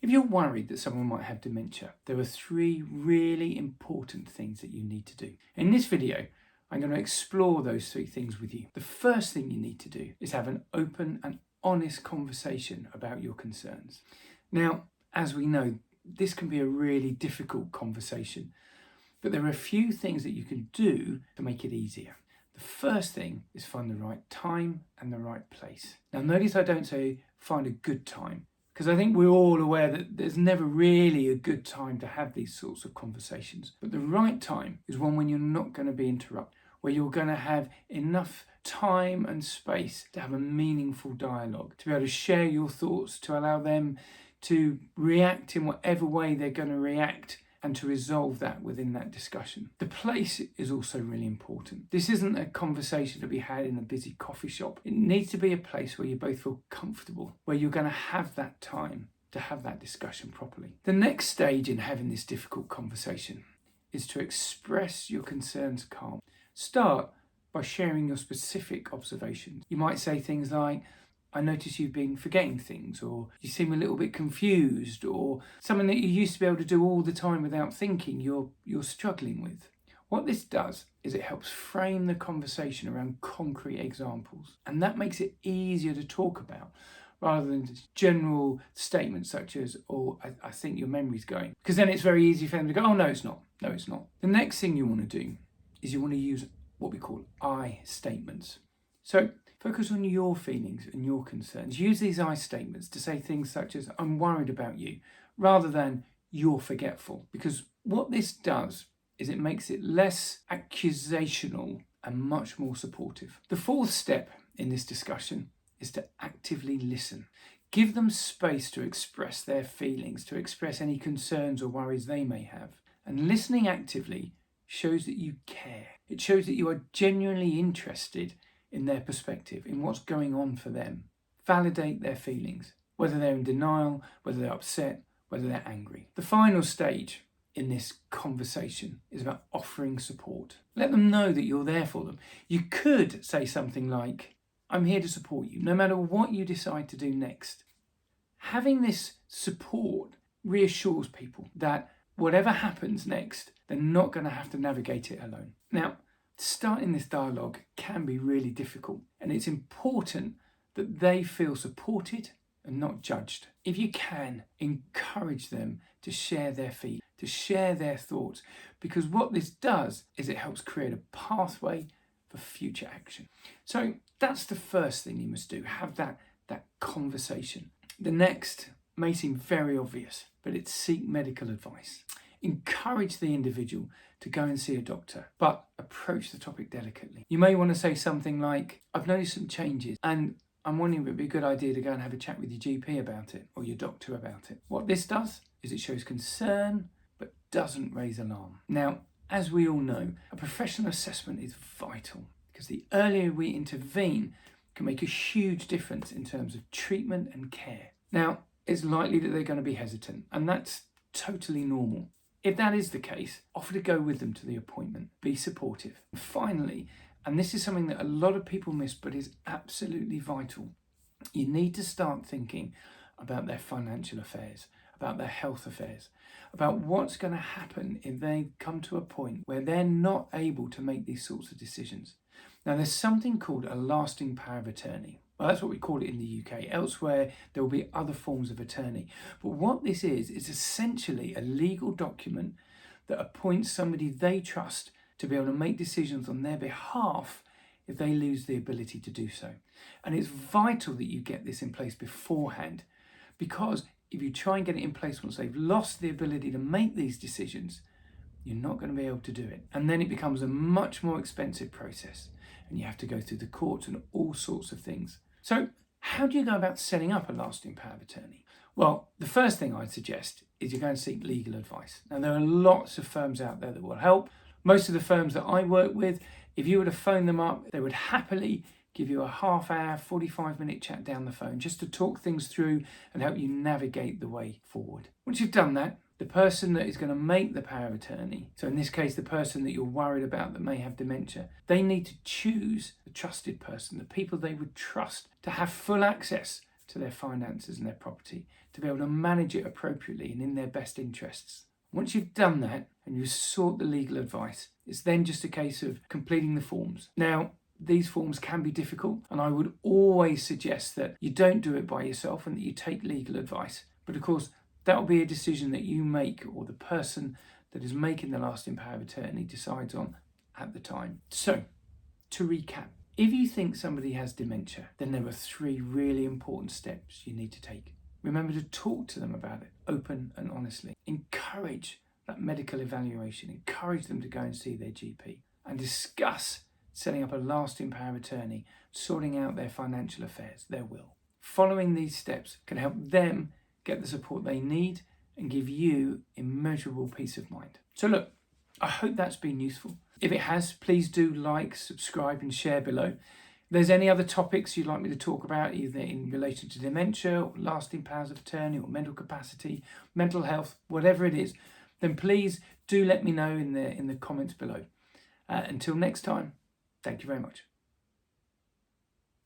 If you're worried that someone might have dementia, there are 3 really important things that you need to do. In this video, I'm going to explore those 3 things with you. The first thing you need to do is have an open and honest conversation about your concerns. Now, as we know, this can be a really difficult conversation, but there are a few things that you can do to make it easier. The first thing is find the right time and the right place. Now, notice I don't say find a good time, because I think we're all aware that there's never really a good time to have these sorts of conversations. But the right time is one when you're not going to be interrupted, where you're going to have enough time and space to have a meaningful dialogue, to be able to share your thoughts, to allow them to react in whatever way they're going to react, and to resolve that within that discussion. The place is also really important. This isn't a conversation to be had in a busy coffee shop. It needs to be a place where you both feel comfortable, where you're going to have that time to have that discussion properly. The next stage in having this difficult conversation is to express your concerns calmly. Start by sharing your specific observations. You might say things like, I notice you've been forgetting things, or you seem a little bit confused, or something that you used to be able to do all the time without thinking you're struggling with. What this does is it helps frame the conversation around concrete examples, and that makes it easier to talk about rather than just general statements such as, oh, I think your memory's going. Because then it's very easy for them to go, oh, no, it's not. No, it's not. The next thing you want to do is you want to use what we call I statements. So focus on your feelings and your concerns. Use these I statements to say things such as, I'm worried about you, rather than you're forgetful. Because what this does is it makes it less accusational and much more supportive. The fourth step in this discussion is to actively listen. Give them space to express their feelings, to express any concerns or worries they may have. And listening actively shows that you care. It shows that you are genuinely interested in their perspective, in what's going on for them. Validate their feelings, whether they're in denial, whether they're upset, whether they're angry. The final stage in this conversation is about offering support. Let them know that you're there for them. You could say something like, I'm here to support you, no matter what you decide to do next. Having this support reassures people that whatever happens next, they're not going to have to navigate it alone. Now, starting this dialogue can be really difficult, and it's important that they feel supported and not judged. If you can, encourage them to share their feelings, to share their thoughts, because what this does is it helps create a pathway for future action. So that's the first thing you must do, have that conversation. The next may seem very obvious, but it's seek medical advice. Encourage the individual to go and see a doctor, but approach the topic delicately. You may want to say something like, I've noticed some changes and I'm wondering if it'd be a good idea to go and have a chat with your GP about it, or your doctor about it. What this does is it shows concern, but doesn't raise alarm. Now, as we all know, a professional assessment is vital, because the earlier we intervene can make a huge difference in terms of treatment and care. Now, it's likely that they're going to be hesitant, and that's totally normal. If that is the case, offer to go with them to the appointment. Be supportive. And finally, and this is something that a lot of people miss but is absolutely vital, you need to start thinking about their financial affairs, about their health affairs, about what's going to happen if they come to a point where they're not able to make these sorts of decisions. Now, there's something called a lasting power of attorney. Well, that's what we call it in the UK. Elsewhere, there will be other forms of attorney. But what this is essentially a legal document that appoints somebody they trust to be able to make decisions on their behalf if they lose the ability to do so. And it's vital that you get this in place beforehand, because if you try and get it in place once they've lost the ability to make these decisions, you're not going to be able to do it. And then it becomes a much more expensive process, and you have to go through the courts and all sorts of things. So how do you go about setting up a lasting power of attorney? Well, the first thing I'd suggest is you go and seek legal advice. Now, there are lots of firms out there that will help. Most of the firms that I work with, if you were to phone them up, they would happily give you a half-hour, 45-minute chat down the phone just to talk things through and help you navigate the way forward. Once you've done that, the person that is going to make the power of attorney, so in this case the person that you're worried about that may have dementia, they need to choose a trusted person, the people they would trust to have full access to their finances and their property, to be able to manage it appropriately and in their best interests. Once you've done that and you've sought the legal advice, it's then just a case of completing the forms. Now, these forms can be difficult, and I would always suggest that you don't do it by yourself and that you take legal advice. But of course, that will be a decision that you make, or the person that is making the lasting power of attorney decides on at the time. So, to recap, if you think somebody has dementia, then there are 3 really important steps you need to take. Remember to talk to them about it, open and honestly. Encourage that medical evaluation. Encourage them to go and see their GP and discuss setting up a lasting power of attorney, sorting out their financial affairs, their will. Following these steps can help them get the support they need and give you immeasurable peace of mind. So look, I hope that's been useful. If it has, please do like, subscribe and share below. If there's any other topics you'd like me to talk about, either in relation to dementia or lasting powers of attorney or mental capacity, mental health, whatever it is, then please do let me know in the comments below. Until next time, thank you very much.